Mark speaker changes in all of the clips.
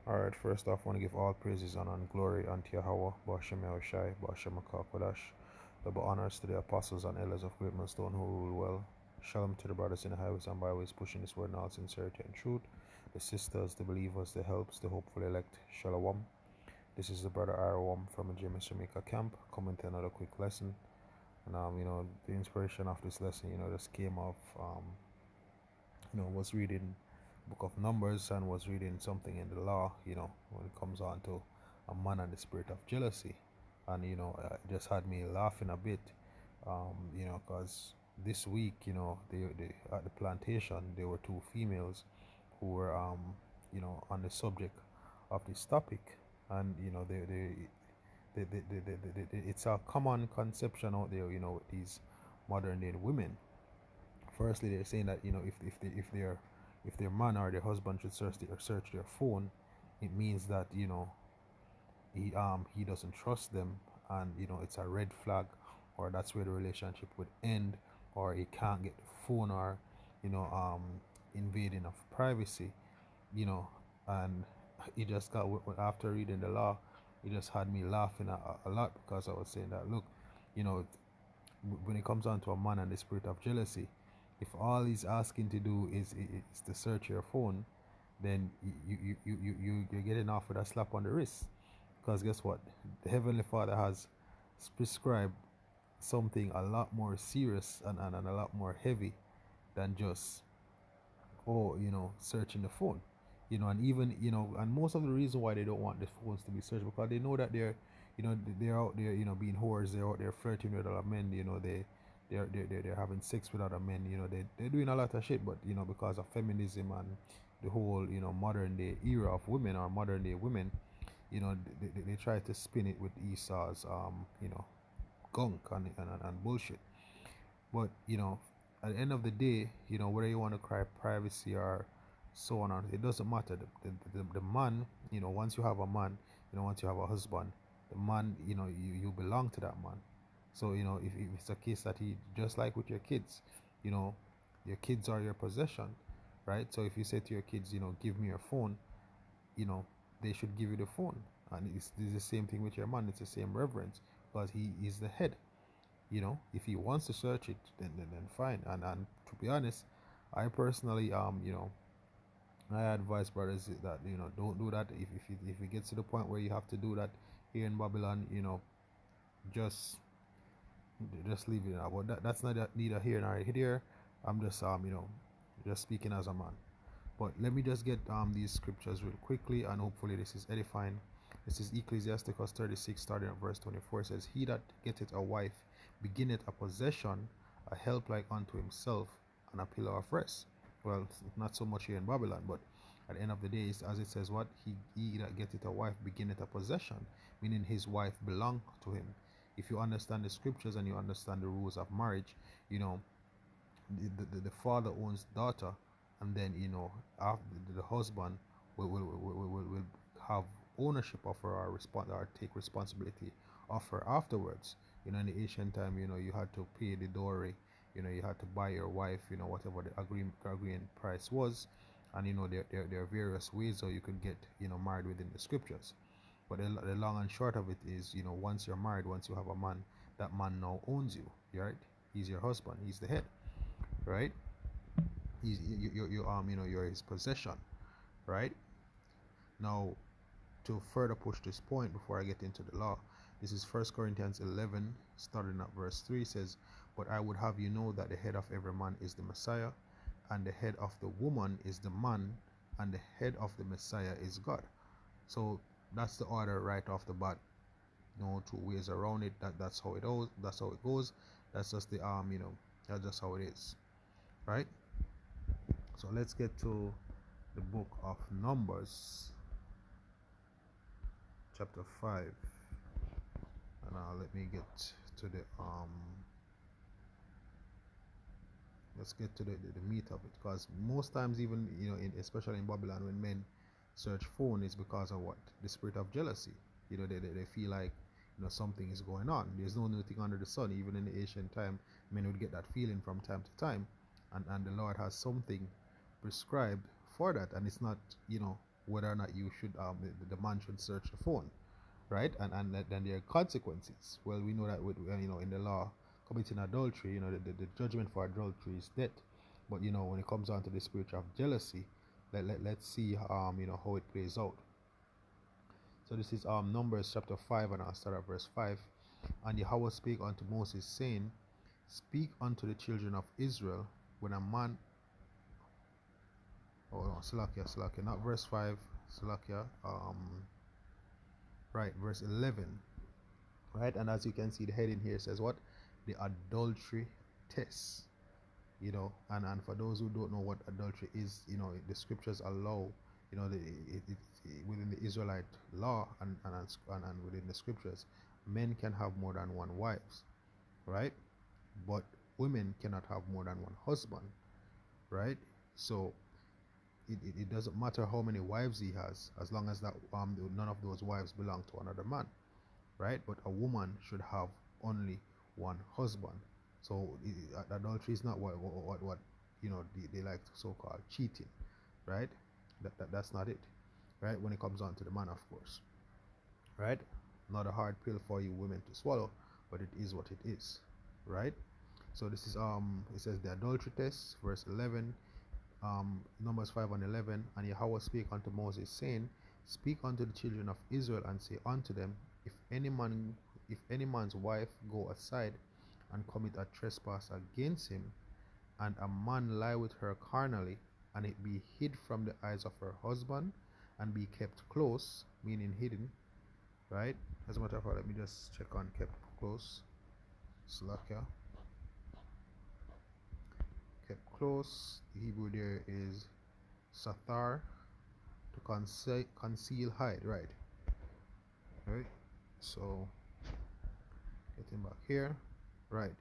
Speaker 1: Alright, first off, I want to give all praises and glory unto Yahweh, Bashem Yahushai, Bashem Kodash. Double honors to the apostles and elders of Great Millstone who rule well. Shalom to the brothers in the highways and byways pushing this word in all sincerity and truth. The sisters, the believers, the helps, the hopeful elect. Shalom. This is the brother Arawam from the James Jamaica camp coming to another quick lesson. And the inspiration of this lesson, just came off was reading book of Numbers and was reading something in the law, when it comes on to a man and the spirit of jealousy. And, it just had me laughing a bit, because this week, they at the plantation, there were two females who were, on the subject of this topic. And, it's a common conception out there, with these modern day women. Firstly, they're saying that if their man or their husband should search their phone, it means that he doesn't trust them, and it's a red flag, or that's where the relationship would end, or he can't get the phone, or invading of privacy, you know, and he just got after reading the law, he just had me laughing a lot because I was saying that look, you know, when it comes down to a man and the spirit of jealousy, if all he's asking to do is to search your phone, then you're getting off with a slap on the wrist. Because guess what? The Heavenly Father has prescribed something a lot more serious and a lot more heavy than just, searching the phone. And even, and most of the reason why they don't want the phones to be searched, because they know that they're out there, being whores, they're out there flirting with other men, they're having sex with other men, they're doing a lot of shit, but, because of feminism and the whole, modern day era of women, or modern day women, they try to spin it with Esau's, gunk and bullshit. But, at the end of the day, whether you want to cry privacy or so on, it doesn't matter. The man, once you have a man, once you have a husband, the man, you belong to that man. So, if it's a case that he, just like with your kids, your kids are your possession, right? So if you say to your kids, give me your phone, you know, they should give you the phone. And it's the same thing with your man, it's the same reverence, because he is the head. If he wants to search it, then fine. And to be honest, I personally, I advise brothers that, don't do that. If it gets to the point where you have to do that here in Babylon, just just leave it out. But that's neither here nor here. I'm just just speaking as a man. But let me just get these scriptures real quickly, and hopefully this is edifying. This is Ecclesiasticus 36, starting at verse 24. It says, "He that getteth a wife beginneth a possession, a help like unto himself, and a pillar of rest." Well, not so much here in Babylon, but at the end of the day, as it says, what he that getteth a wife beginneth a possession, meaning his wife belong to him. If you understand the scriptures and you understand the rules of marriage, the father owns daughter, and then after the husband will have ownership of her, or take responsibility of her afterwards. In the ancient time, you had to pay the dowry, you had to buy your wife, whatever the agreeing price was. And there are various ways how you could get married within the scriptures. But the long and short of it is, once you're married, once you have a man, that man now owns you, right? He's your husband, he's the head, right? You're his possession, right? Now, to further push this point before I get into the law, this is 1 Corinthians 11, starting at verse 3, says, "But I would have you know that the head of every man is the Messiah, and the head of the woman is the man, and the head of the Messiah is God." So that's the order right off the bat. No two ways around it. That's how it goes. That's how it goes. That's just the that's just how it is, right? So let's get to the book of Numbers, chapter 5, and let me get to the let's get to the meat of it, because most times, even especially in Babylon, when men search phone, is because of what? The spirit of jealousy. They feel like something is going on. There's no new thing under the sun. Even in the ancient time, men would get that feeling from time to time, and the Lord has something prescribed for that. And it's not whether or not you should the man should search the phone, right? And then there are consequences. Well, we know that with in the law, committing adultery, the judgment for adultery is death. But when it comes down to the spirit of jealousy, let's see how it plays out. So this is Numbers chapter 5, and I'll start at verse 5. And Yahweh spake unto Moses, saying, Speak unto the children of Israel, when a man, oh no, Salakia, not verse 5, Salakia, right, verse 11, right? And as you can see, the heading here says what? The adultery test. And for those who don't know what adultery is, the scriptures allow, within the Israelite law and within the scriptures, men can have more than one wives, right? But women cannot have more than one husband, right? So it doesn't matter how many wives he has, as long as that none of those wives belong to another man, right? But a woman should have only one husband. So adultery is not what they like to so-called cheating, right? That's not it, right? When it comes on to the man, of course, right? Not a hard pill for you women to swallow, but it is what it is, right? So this is it says the adultery test, verse 11, Numbers 5 and 11. And Yahweh spake unto Moses, saying, Speak unto the children of Israel, and say unto them, if any man's wife go aside and commit a trespass against him, and a man lie with her carnally, and it be hid from the eyes of her husband, and be kept close, meaning hidden, right? As a matter of fact, let me just check on kept close. Slakia. Kept close. The Hebrew there is sathar, to conceal, hide, right? Right. So getting back here, right?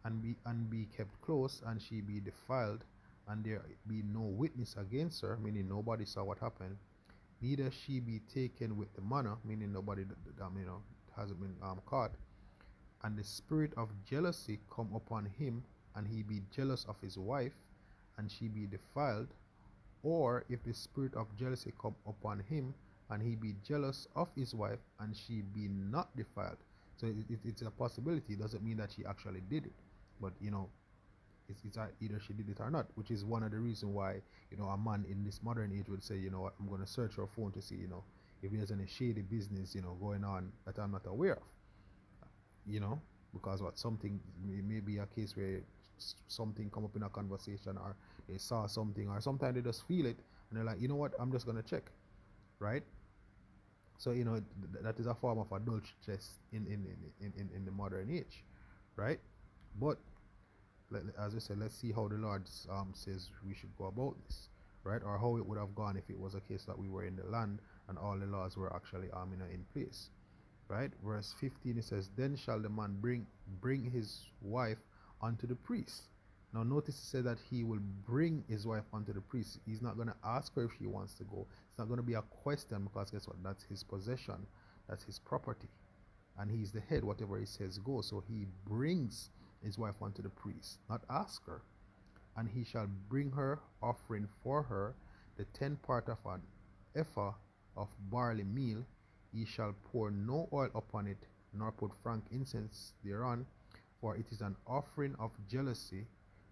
Speaker 1: And be kept close, and she be defiled, and there be no witness against her, meaning nobody saw what happened. Neither she be taken with the manner, meaning nobody hasn't been caught. And the spirit of jealousy come upon him, and he be jealous of his wife, and she be defiled. Or if the spirit of jealousy come upon him, and he be jealous of his wife, and she be not defiled. So it's a possibility. It doesn't mean that she actually did it, but it's either she did it or not, which is one of the reasons why a man in this modern age would say, what, I'm going to search her phone to see if there's any shady business going on that I'm not aware of, because what, something may be a case where something come up in a conversation, or they saw something, or sometimes they just feel it and they're like, what, I'm just going to check, right? So that is a form of adultery just in the modern age, right? But as I said, let's see how the Lord says we should go about this, right? Or how it would have gone if it was a case that we were in the land and all the laws were actually in place, right? Verse 15, it says, Then shall the man bring his wife unto the priest. Now notice it said that he will bring his wife unto the priest. He's not going to ask her if she wants to go. It's not going to be a question, because guess what? That's his possession. That's his property. And he's the head. Whatever he says goes. So he brings his wife unto the priest, not ask her. And he shall bring her offering for her, the 10th part of an ephah of barley meal. He shall pour no oil upon it, nor put frankincense thereon, for it is an offering of jealousy,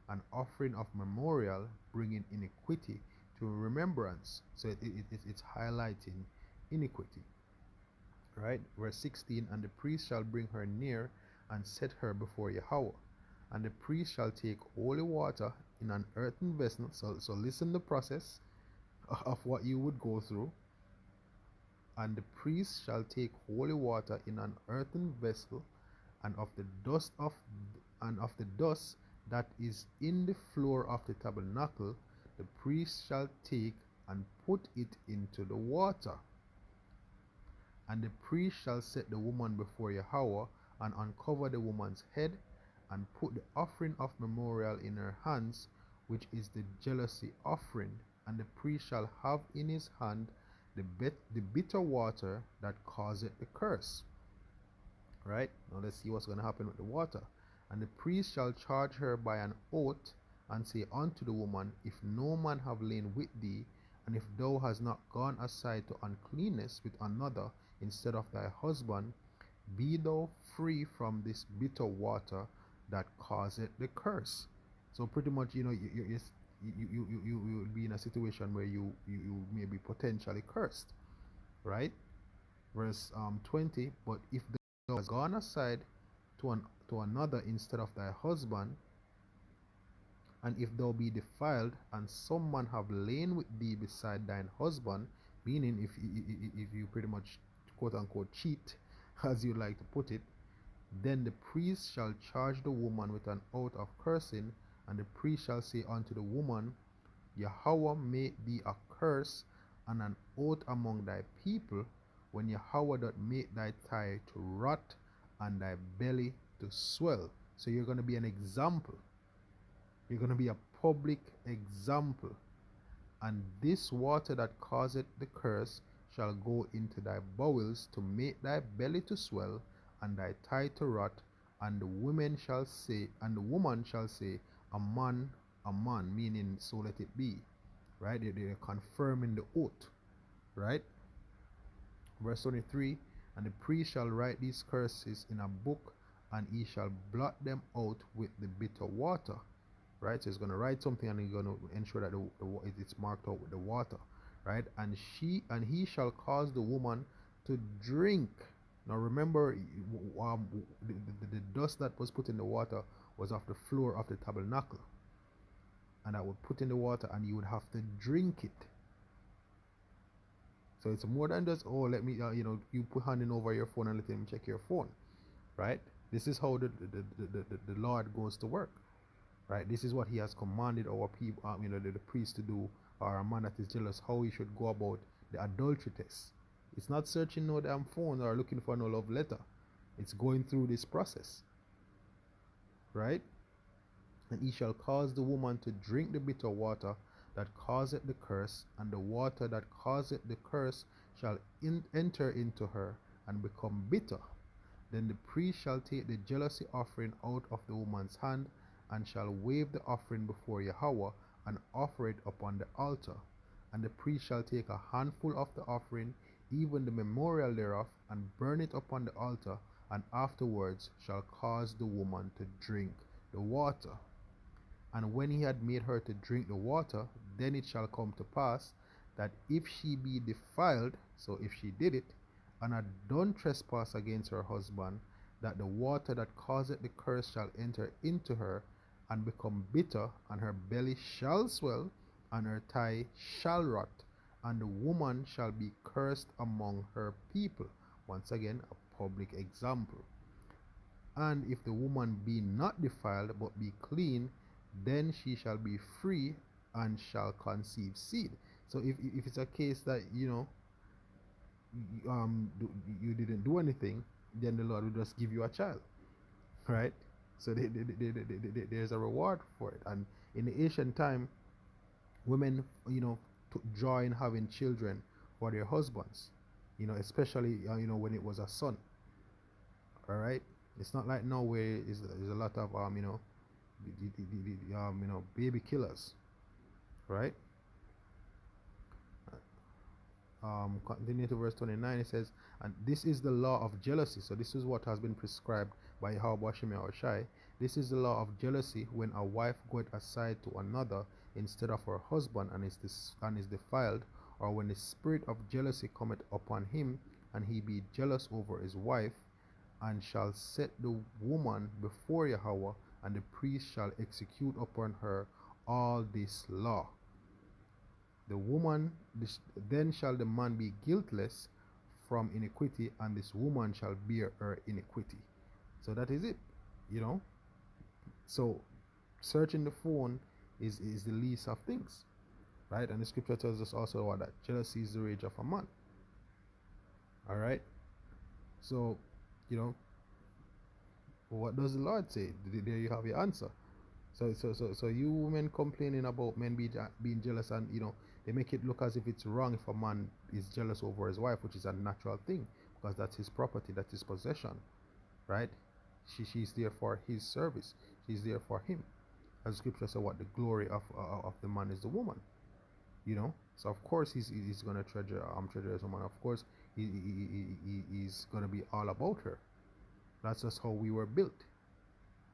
Speaker 1: an offering of memorial, bringing iniquity to remembrance. So it's highlighting iniquity, right? Verse 16, And the priest shall bring her near, and set her before Yahweh. And the priest shall take holy water in an earthen vessel. So listen the process of what you would go through. And the priest shall take holy water in an earthen vessel, and of the dust that is in the floor of the tabernacle, the priest shall take and put it into the water. And the priest shall set the woman before Yahweh, and uncover the woman's head, and put the offering of memorial in her hands, which is the jealousy offering. And the priest shall have in his hand the bitter water that causeth the curse. Right? Now let's see what's going to happen with the water. And the priest shall charge her by an oath, and say unto the woman, If no man have lain with thee, And if thou hast not gone aside to uncleanness with another instead of thy husband, be thou free from this bitter water that causeth the curse. So pretty much, you will be in a situation where you may be potentially cursed, right? Verse 20, but if thou hast gone aside to another instead of thy husband, and if thou be defiled, and some man have lain with thee beside thine husband, meaning if you pretty much quote unquote cheat, as you like to put it, then the priest shall charge the woman with an oath of cursing, and the priest shall say unto the woman, Yahweh make thee a curse and an oath among thy people, when Yahweh doth make thy thigh to rot and thy belly to swell. So you're going to be an example. You're going to be a public example. And this water that causeth the curse shall go into thy bowels to make thy belly to swell and thy thigh to rot, and the woman shall say, a man, meaning so let it be. Right? They're confirming the oath. Right? Verse 23, and the priest shall write these curses in a book, and he shall blot them out with the bitter water. Right? So he's going to write something, and he's going to ensure that it's marked out with the water. Right? And he shall cause the woman to drink. Now remember, the dust that was put in the water was off the floor of the tabernacle, and that would put in the water, and you would have to drink it. So it's more than just, oh, let me, you put handing over your phone and let him check your phone, right? This is how the Lord goes to work, right? This is what He has commanded our people, the priest to do, or a man that is jealous, how he should go about the adultery test. It's not searching no damn phone or looking for no love letter. It's going through this process, right? And he shall cause the woman to drink the bitter water that causeth the curse, and the water that causeth the curse shall enter into her and become bitter. Then the priest shall take the jealousy offering out of the woman's hand, and shall wave the offering before Yahweh, and offer it upon the altar. And the priest shall take a handful of the offering, even the memorial thereof, and burn it upon the altar, and afterwards shall cause the woman to drink the water. And when he had made her to drink the water, then it shall come to pass that if she be defiled, so if she did it, and had done trespass against her husband, that the water that causeth the curse shall enter into her, and become bitter, and her belly shall swell, and her thigh shall rot, and the woman shall be cursed among her people. Once again, a public example. And if the woman be not defiled, but be clean, then she shall be free and shall conceive seed. So if it's a case that you didn't do anything, then the Lord will just give you a child, right? So there's a reward for it. And in the ancient time, women took joy in having children for their husbands, especially when it was a son. All right, it's not like now where there's a lot of baby killers, right? Continue to verse 29. It says, and this is the law of jealousy. So this is what has been prescribed by Yahweh Shem Yahushai. This is the law of jealousy when a wife goeth aside to another instead of her husband, and is defiled, or when the spirit of jealousy cometh upon him, and he be jealous over his wife, and shall set the woman before Yahweh, and the priest shall execute upon her all this law. The woman, then shall the man be guiltless from iniquity, and this woman shall bear her iniquity. So that is it, So searching the phone is the least of things, right? And the scripture tells us also that jealousy is the rage of a man. All right. So, what does the Lord say? There you have your answer. So you women complaining about men being jealous, and they make it look as if it's wrong if a man is jealous over his wife, which is a natural thing, because that's his property, that's his possession, right? She's there for his service. She's there for him. As the scripture says, what the glory of the man is the woman, you know. So of course he's gonna treasure his woman. Of course he's gonna be all about her. That's just how we were built,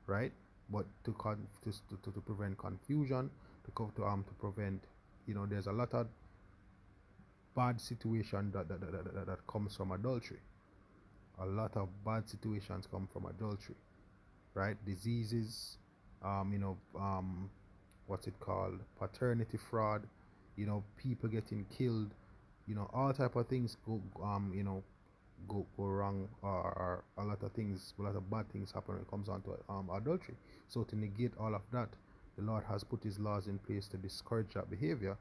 Speaker 1: right? But to prevent confusion, to prevent, there's a lot of bad situation that comes from adultery. A lot of bad situations come from adultery, right? Diseases, what's it called? Paternity fraud, people getting killed, all type of things go wrong, or a lot of things, a lot of bad things happen when it comes on to adultery. So to negate all of that, the Lord has put His laws in place to discourage that behavior,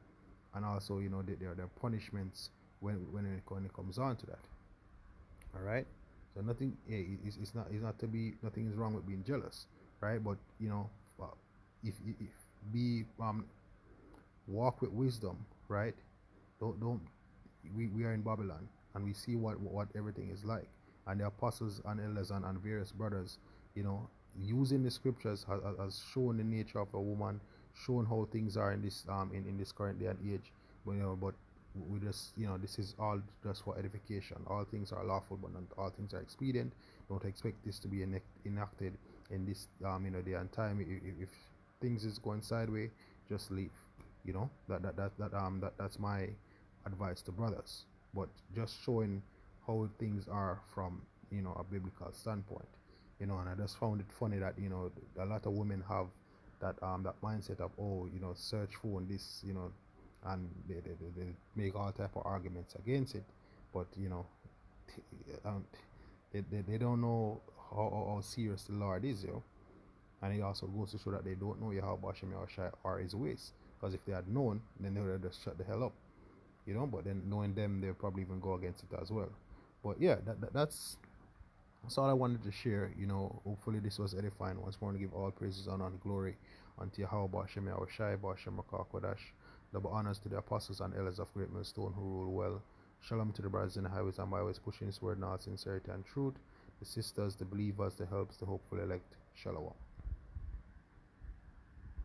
Speaker 1: and also there are punishments when it comes on to that. All right. So nothing, it's not to be, nothing is wrong with being jealous, right? But uh, if be walk with wisdom, right? Don't we are in Babylon, and we see what everything is like, and the apostles and elders and various brothers, you know, using the scriptures has shown the nature of a woman, shown how things are in this in this current day and age. But we just, this is all just for edification. All things are lawful, but not all things are expedient. Don't expect this to be enacted in this day and time. If things is going sideways, just leave. That's my advice to brothers. But just showing how things are from a biblical standpoint. And I just found it funny that a lot of women have that mindset of, oh, search phone this, and they make all type of arguments against it. But um, they don't know how serious the Lord is, and it also goes to show that they don't know Yahweh Hashem Yahushua or His ways. Because if they had known, then they would have just shut the hell up, But then knowing them, they'll probably even go against it as well. But yeah, that's all I wanted to share. Hopefully this was edifying. Once more, to give all praises, honor, and glory unto Yahweh Hashem Yahushua, Hashem Kodash. Double honors to the apostles and elders of Great Millstone who rule well. Shalom to the brothers in the highways and byways, pushing His word in all sincerity and truth. The sisters, the believers, the helps, the hopeful elect. Shalom.